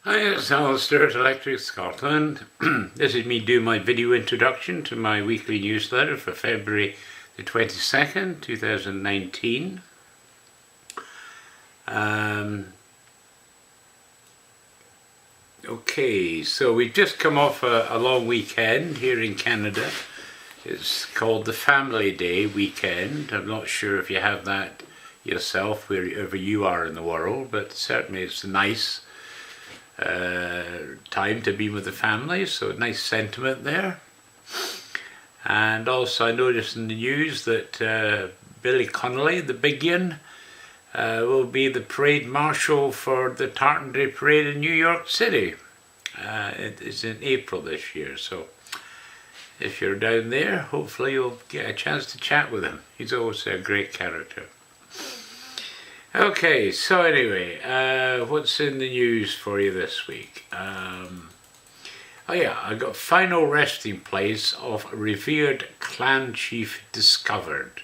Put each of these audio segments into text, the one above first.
Hi, it's Alistair at Electric Scotland. This is me doing my video introduction to my weekly newsletter for February the 22nd, 2019. Okay, so we've just come off a long weekend here in Canada. It's called the Family Day weekend. I'm not sure if you have that yourself wherever you are in the world, but certainly it's nice time to be with the family, so nice sentiment there. And also I noticed in the news that Billy Connolly, the big un, will be the parade marshal for the Tartan Day Parade in New York City. It is in April this year, so if you're down there, hopefully you'll get a chance to chat with him. He's always a great character. Okay, so anyway, what's in the news for you this week? Oh yeah, I got final resting place of revered clan chief discovered.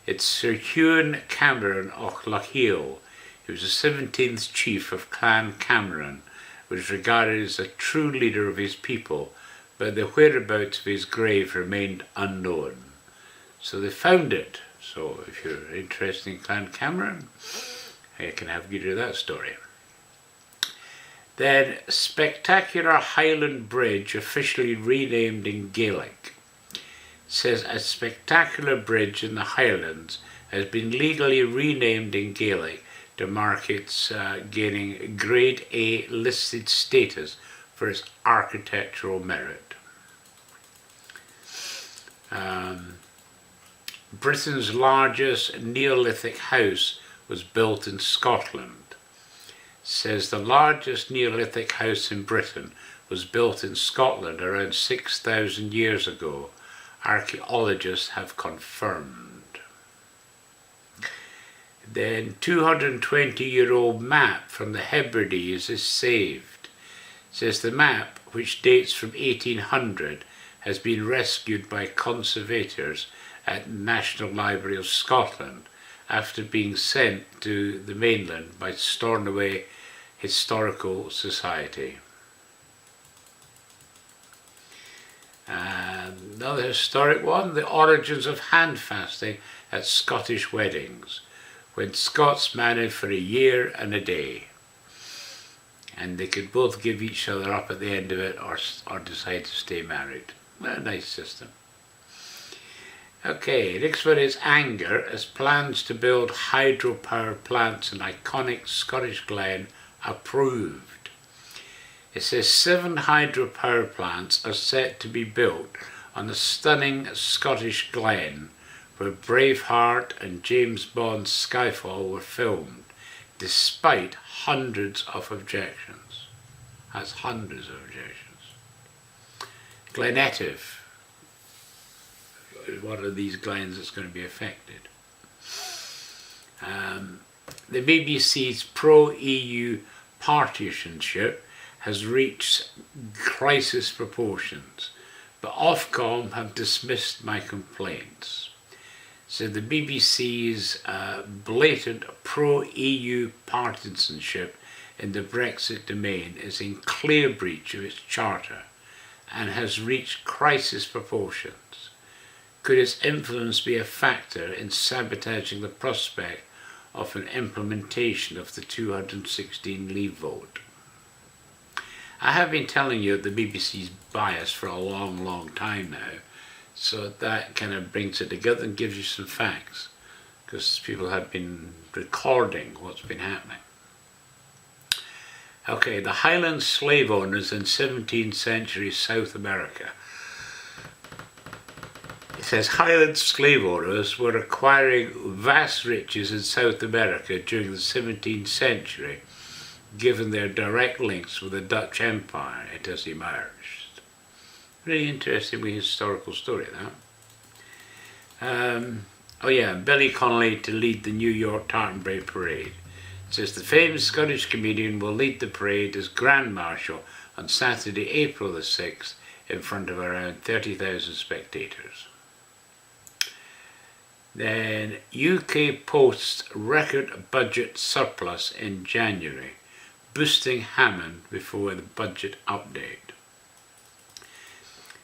It's Sir Ewan Cameron of Lochiel. He was the 17th chief of Clan Cameron, was regarded as a true leader of his people, but the whereabouts of his grave remained unknown. So they found it. So if you're interested in Clan Cameron, I can have you do that story. Then, spectacular Highland Bridge officially renamed in Gaelic. It says a spectacular bridge in the Highlands has been legally renamed in Gaelic to mark its gaining Grade A listed status for its architectural merit. Britain's largest Neolithic house was built in Scotland. It says the largest Neolithic house in Britain was built in Scotland around 6,000 years ago. Archaeologists have confirmed. Then 220-year-old map from the Hebrides is saved. It says the map, which dates from 1800, has been rescued by conservators at the National Library of Scotland after being sent to the mainland by Stornoway Historical Society. Another historic one, the origins of hand fasting at Scottish weddings, when Scots married for a year and a day, and they could both give each other up at the end of it or decide to stay married. A nice system. Okay, next one is Anger as plans to build hydropower plants in iconic Scottish glen approved. It says 7 hydropower plants are set to be built on the stunning Scottish glen where Braveheart and James Bond's Skyfall were filmed, despite hundreds of objections. That's hundreds of objections. Glenetive is one of these glens that's going to be affected. The BBC's pro-EU partisanship has reached crisis proportions, but Ofcom have dismissed my complaints. So the BBC's blatant pro-EU partisanship in the Brexit domain is in clear breach of its charter and has reached crisis proportions. Could its influence be a factor in sabotaging the prospect of an implementation of the 216 leave vote? I have been telling you that the BBC's biased for a long time now, so that kind of brings it together and gives you some facts, because people have been recording what's been happening. Okay, the Highland slave owners in 17th century South America. It says Highland slave owners were acquiring vast riches in South America during the 17th century, given their direct links with the Dutch Empire it has emerged. Really interesting historical story, that. Oh yeah, Billy Connolly to lead the New York Tartan Day Parade. It says the famous Scottish comedian will lead the parade as Grand Marshal on Saturday, April the 6th, in front of around 30,000 spectators. Then UK posts record budget surplus in January. boosting Hammond before the budget update.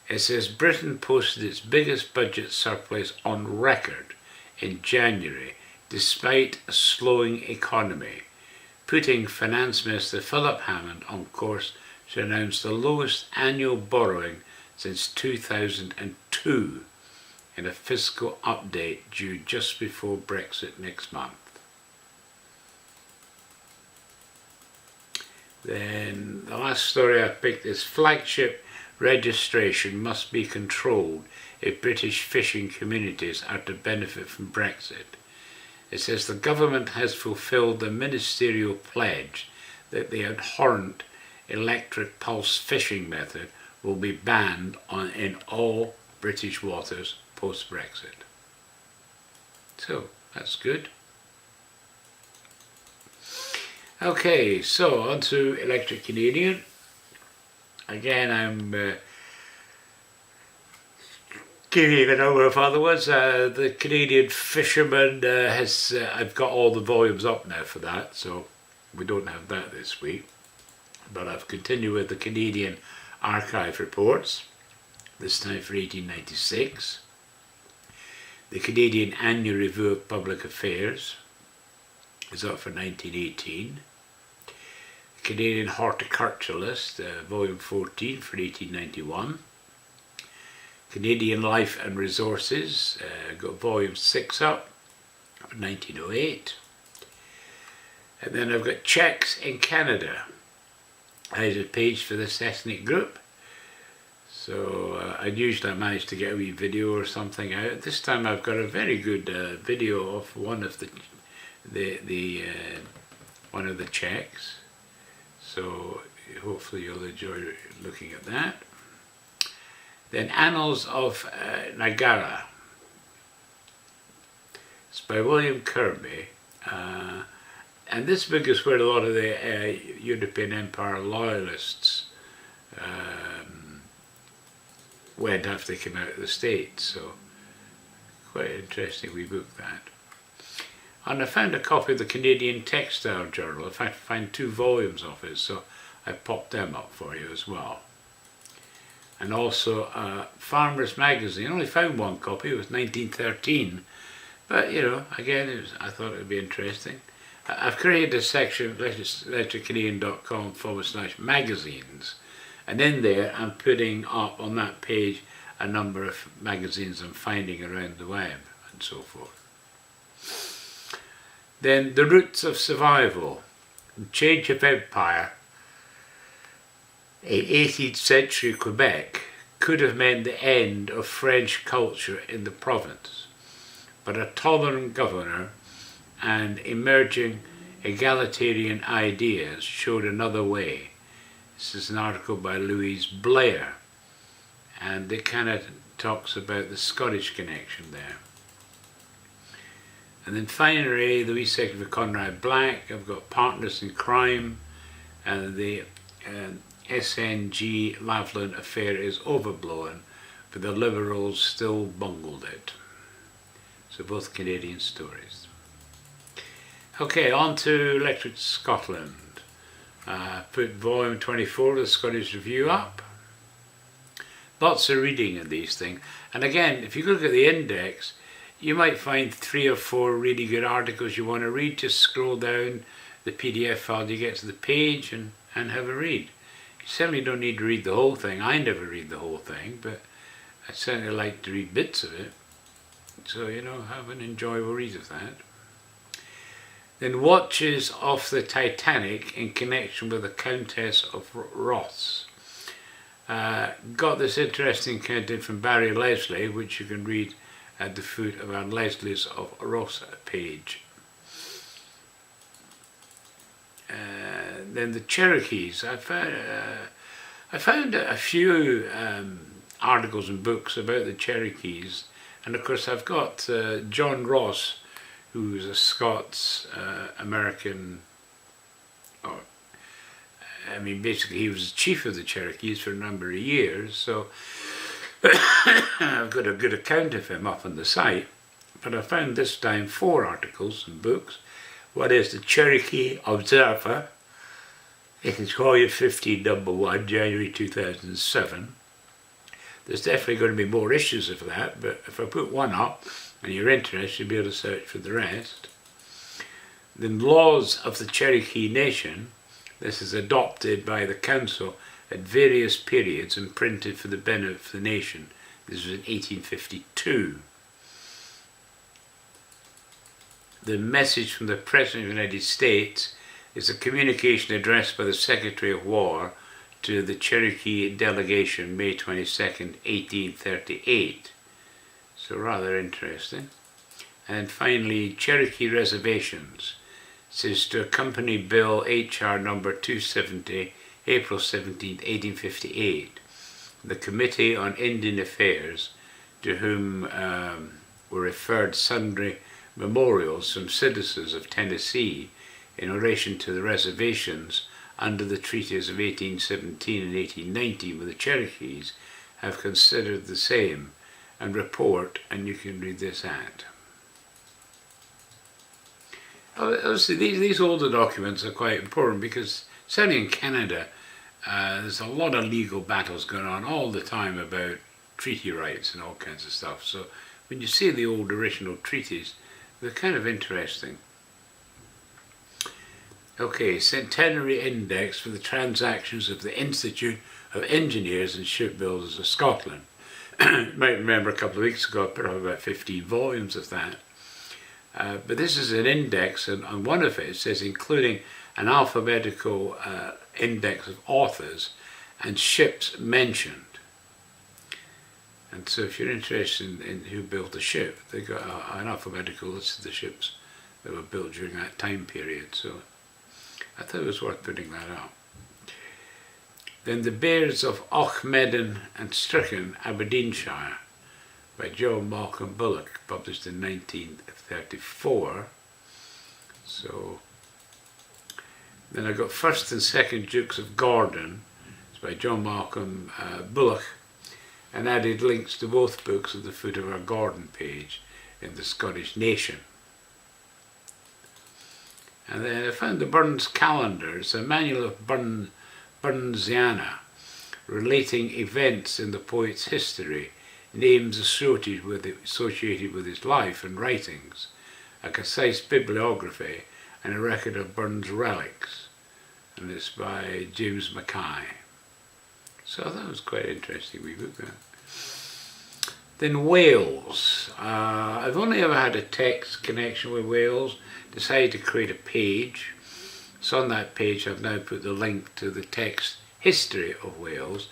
It says Britain posted its biggest budget surplus on record in January, despite a slowing economy, putting Finance Minister Philip Hammond on course to announce the lowest annual borrowing since 2002 in a fiscal update due just before Brexit next month. Then the last story I picked is flagship registration must be controlled if British fishing communities are to benefit from Brexit. It says the government has fulfilled the ministerial pledge that the abhorrent electric pulse fishing method will be banned in all British waters post-Brexit. So, that's good. Okay, so on to Electric Canadian. Again, I'm giving a number of other ones. The Canadian Fisherman I've got all the volumes up now for that, so we don't have that this week. But I've continued with the Canadian Archive reports, this time for 1896. The Canadian Annual Review of Public Affairs is up for 1918. Canadian Horticulturalist, volume 14 for 1891. Canadian Life and Resources, got volume 6 up for 1908. And then I've got Czechs in Canada. I had a page for this ethnic group. So usually I manage to get a wee video or something out. This time I've got a very good video of one of the Czechs. So hopefully you'll enjoy looking at that. Then Annals of Nagara. It's by William Kirby. And this book is where a lot of the European Empire loyalists went after they came out of the States. So quite interesting we book that. And I found a copy of the Canadian Textile Journal. In fact, I found 2 volumes of it, so I popped them up for you as well. And also Farmers Magazine. I only found 1 copy, it was 1913. But, you know, again, I thought it would be interesting. I've created a section, electriccanadian.com/magazines. And in there, I'm putting up on that page a number of magazines I'm finding around the web and so forth. Then The Roots of Survival, Change of Empire in 18th century Quebec could have meant the end of French culture in the province, but a tolerant governor and emerging egalitarian ideas showed another way. This is an article by Louise Blair, and it kind of talks about the Scottish connection there. And then finally, the wee section for Conrad Black. I've got Partners in Crime, and the SNG Laughlin affair is overblown, but the Liberals still bungled it. So both Canadian stories. Okay, on to Electric Scotland. Put volume 24 of the Scottish Review up. Lots of reading in these things. And again, if you look at the index, you might find 3 or 4 really good articles you want to read. Just scroll down the PDF file, you get to the page and have a read. You certainly don't need to read the whole thing. I never read the whole thing, but I certainly like to read bits of it. So, you know, have an enjoyable read of that. Then Watches of the Titanic in connection with the Countess of Ross. Got this interesting account in from Barry Leslie, which you can read at the foot of our Leslie's of Ross page. Then the Cherokees. I found a few articles and books about the Cherokees, and of course I've got John Ross, who's a Scots American. Basically he was the chief of the Cherokees for a number of years, so I've got a good account of him up on the site. But I found this time 4 articles and books. One is the Cherokee Observer, It is Hoya 15 number 1, January 2007. There's definitely going to be more issues of that, but if I put one up and you're interested, you'll be able to search for the rest. The Laws of the Cherokee Nation. This is adopted by the Council at various periods and printed for the benefit of the nation. This was in 1852. The message from the President of the United States is a communication addressed by the Secretary of War to the Cherokee delegation, May 22nd, 1838. So rather interesting. And finally, Cherokee reservations. It says to accompany Bill H.R. number 270, April 17, 1858. The Committee on Indian Affairs, to whom were referred sundry memorials from citizens of Tennessee in relation to the reservations under the treaties of 1817 and 1819 with the Cherokees, have considered the same and report, and you can read this at. Obviously, these older documents are quite important because certainly in Canada, there's a lot of legal battles going on all the time about treaty rights and all kinds of stuff. So when you see the old original treaties, they're kind of interesting. Okay, Centenary Index for the Transactions of the Institute of Engineers and Shipbuilders of Scotland. You might remember a couple of weeks ago I put up about 15 volumes of that. But this is an index, and on one of it says including an alphabetical index of authors and ships mentioned. And so if you're interested in who built the ship, they've got an alphabetical list of the ships that were built during that time period. So I thought it was worth putting that up. Then The Bears of Auchmedden and Strichen, Aberdeenshire, by John Malcolm Bullock, published in 1934. So then I got First and Second Dukes of Gordon, it's by John Malcolm Bullock, and added links to both books at the foot of our Gordon page in the Scottish Nation. And then I found the Burns Calendar. It's a manual of Burnsiana, relating events in the poet's history, names associated with his life and writings, a concise bibliography, and a record of Burns' relics. And it's by James Mackay. So that was quite an interesting wee book. Then Wales. I've only ever had a text connection with Wales. Decided to create a page. So on that page I've now put the link to the text history of Wales.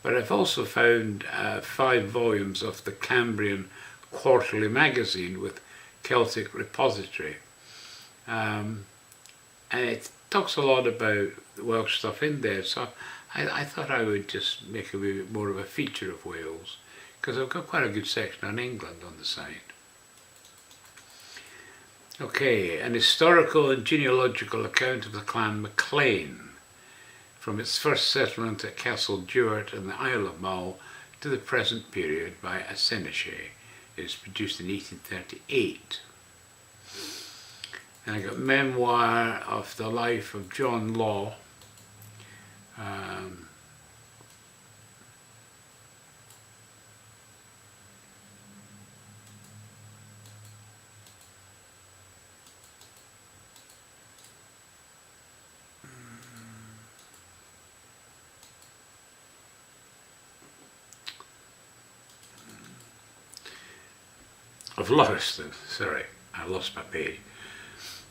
But I've also found 5 volumes of the Cambrian Quarterly Magazine with Celtic Repository. And it talks a lot about the Welsh stuff in there, so I thought I would just make a bit more of a feature of Wales, because I've got quite a good section on England on the side. Okay, an historical and genealogical account of the clan MacLean, from its first settlement at Castle Duart in the Isle of Mull to the present period by a Seneschal. It was produced in 1838. And I got Memoir of the Life of John Law. Of Lauriston, sorry, I lost my page.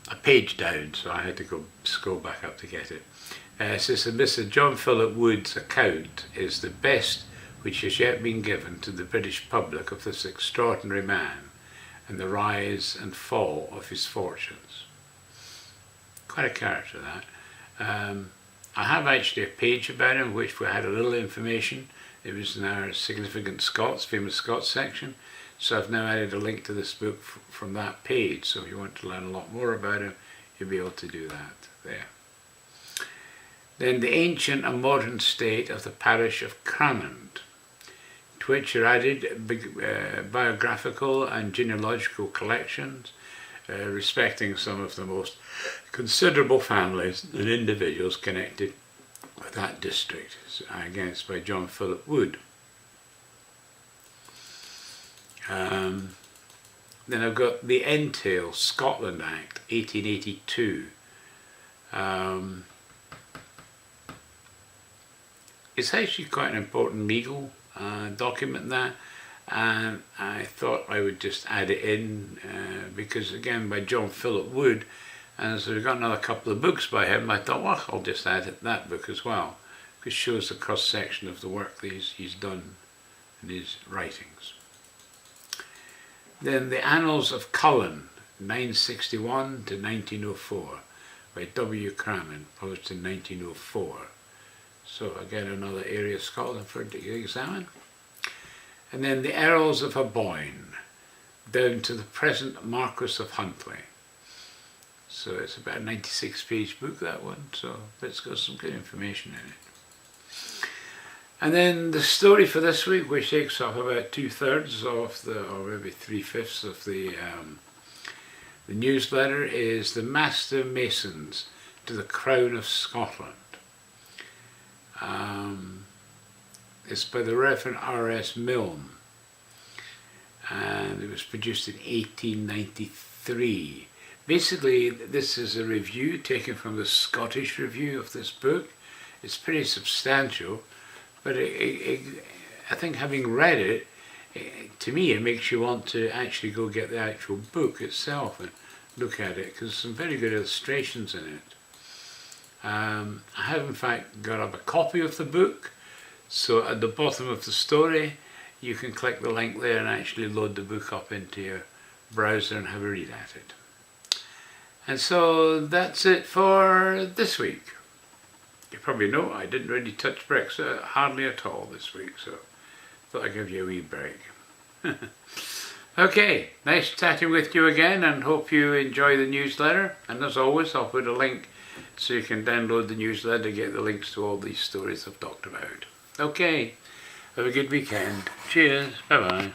A page down, so I had to scroll back up to get it. It says that Mr. John Philip Wood's account is the best which has yet been given to the British public of this extraordinary man and the rise and fall of his fortunes. Quite a character, that. I have actually a page about him which we had a little information. It was in our Significant Scots, Famous Scots section. So I've now added a link to this book from that page. So if you want to learn a lot more about him, you'll be able to do that there. Then the ancient and modern state of the parish of Cranand, to which are added biographical and genealogical collections respecting some of the most considerable families and individuals connected with that district. Again, it's by John Philip Wood. Then I've got the Entail Scotland Act 1882. It's actually quite an important legal document, that, and I thought I would just add it in because, again, by John Philip Wood, and so we've got another couple of books by him. I thought, well, I'll just add that book as well, because it shows the cross section of the work that he's done in his writings. Then the Annals of Cullen, 961 to 1904, by W. Cramen, published in 1904. So again, another area of Scotland for to examine. And then the Earls of Aboyne, down to the present Marquess of Huntly. So it's about a 96-page book, that one, so it's got some good information in it. And then the story for this week, which takes up about 2/3 of or maybe 3/5 of the newsletter, is The Master Masons to the Crown of Scotland. It's by the Reverend R.S. Milne, and it was produced in 1893. Basically, this is a review taken from the Scottish Review of this book. It's pretty substantial, but I think having read it, to me it makes you want to actually go get the actual book itself and look at it, because there's some very good illustrations in it. I have in fact got up a copy of the book, so at the bottom of the story you can click the link there and actually load the book up into your browser and have a read at it. And so that's it for this week. You probably know I didn't really touch Brexit hardly at all this week, so thought I'd give you a wee break. Okay, nice chatting with you again, and hope you enjoy the newsletter. And as always, I'll put a link so you can download the newsletter to get the links to all these stories I've talked about. Okay, have a good weekend. Cheers, bye bye.